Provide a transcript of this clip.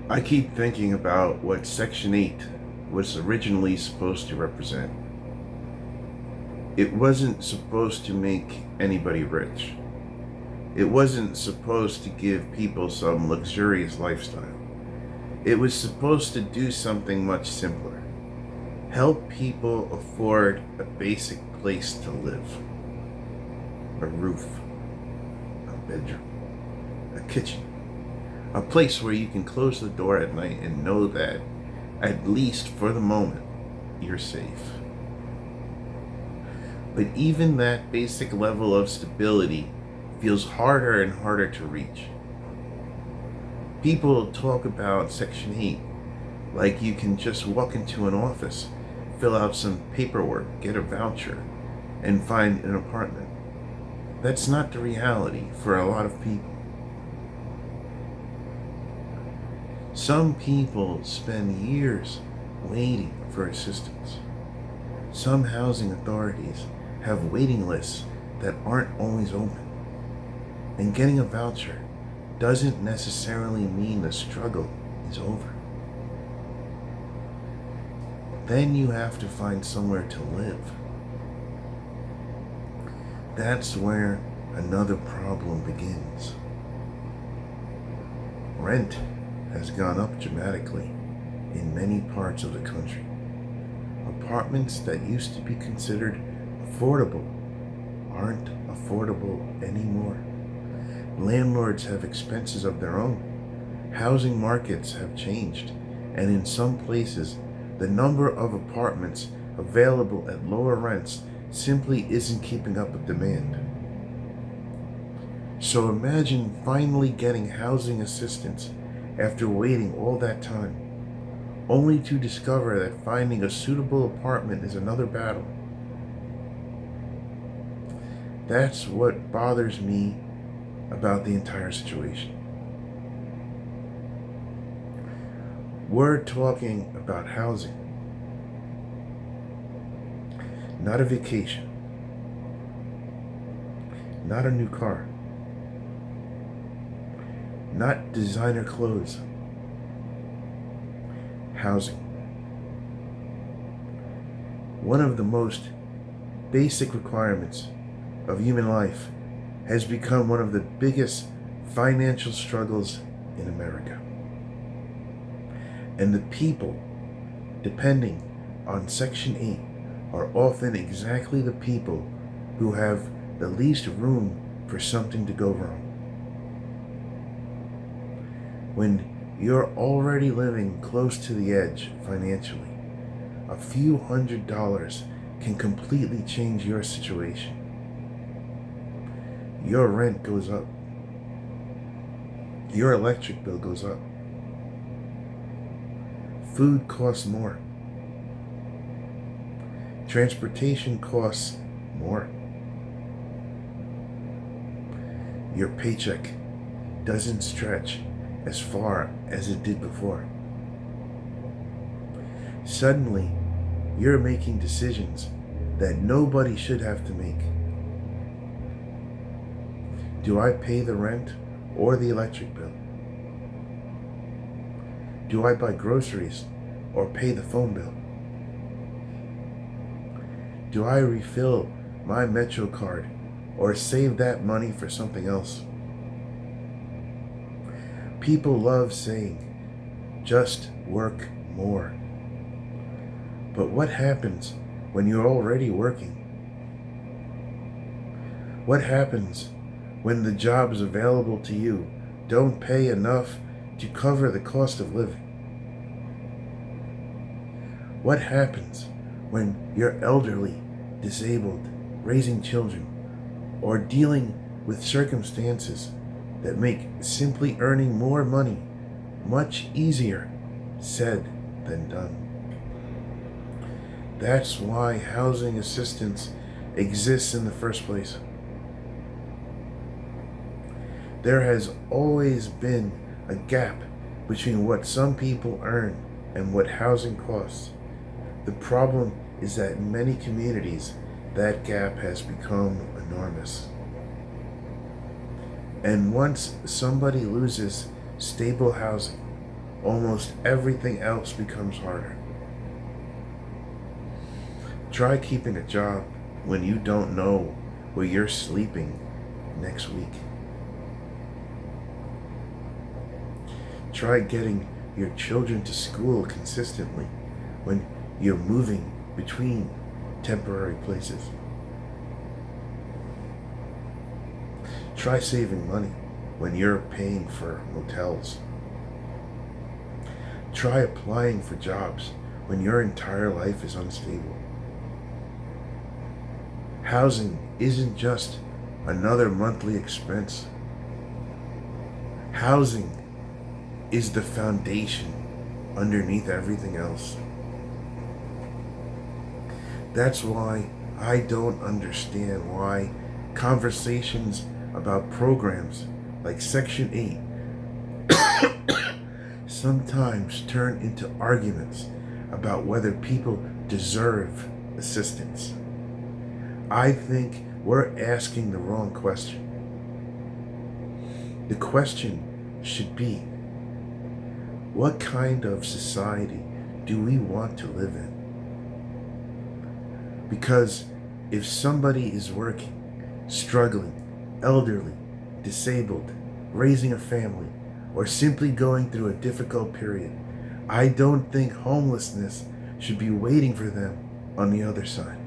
I keep thinking about what Section 8 was originally supposed to represent. It wasn't supposed to make anybody rich. It wasn't supposed to give people some luxurious lifestyle. It was supposed to do something much simpler. Help people afford a basic place to live. A roof, a bedroom, a kitchen, a place where you can close the door at night and know that, at least for the moment, you're safe. But even that basic level of stability feels harder and harder to reach. People talk about Section 8 like you can just walk into an office, fill out some paperwork, get a voucher, and find an apartment. That's not the reality for a lot of people. Some people spend years waiting for assistance. Some housing authorities have waiting lists that aren't always open. And getting a voucher doesn't necessarily mean the struggle is over. Then you have to find somewhere to live. That's where another problem begins. Rent has gone up dramatically in many parts of the country. Apartments that used to be considered affordable aren't affordable anymore. Landlords have expenses of their own. Housing markets have changed, and in some places, the number of apartments available at lower rents simply isn't keeping up with demand. So imagine finally getting housing assistance after waiting all that time, only to discover that finding a suitable apartment is another battle. That's what bothers me about the entire situation. We're talking about housing, not a vacation, not a new car, not designer clothes. Housing. One of the most basic requirements of human life has become one of the biggest financial struggles in America. And the people depending on Section 8 are often exactly the people who have the least room for something to go wrong. When you're already living close to the edge financially, a few $100s can completely change your situation. Your rent goes up. Your electric bill goes up. Food costs more. Transportation costs more. Your paycheck doesn't stretch as far as it did before. Suddenly, you're making decisions that nobody should have to make. Do I pay the rent or the electric bill? Do I buy groceries or pay the phone bill? Do I refill my Metro card or save that money for something else? People love saying, just work more. But what happens when you're already working? What happens when the jobs available to you don't pay enough to cover the cost of living? What happens when you're elderly, disabled, raising children, or dealing with circumstances that make simply earning more money much easier said than done? That's why housing assistance exists in the first place. There has always been a gap between what some people earn and what housing costs. The problem is that in many communities, that gap has become enormous. And once somebody loses stable housing, almost everything else becomes harder. Try keeping a job when you don't know where you're sleeping next week. Try getting your children to school consistently when you're moving between temporary places. Try saving money when you're paying for motels. Try applying for jobs when your entire life is unstable. Housing isn't just another monthly expense. Housing is the foundation underneath everything else. That's why I don't understand why conversations about programs like Section 8 sometimes turn into arguments about whether people deserve assistance. I think we're asking the wrong question. The question should be, what kind of society do we want to live in? Because if somebody is working, struggling, elderly, disabled, raising a family, or simply going through a difficult period, I don't think homelessness should be waiting for them on the other side.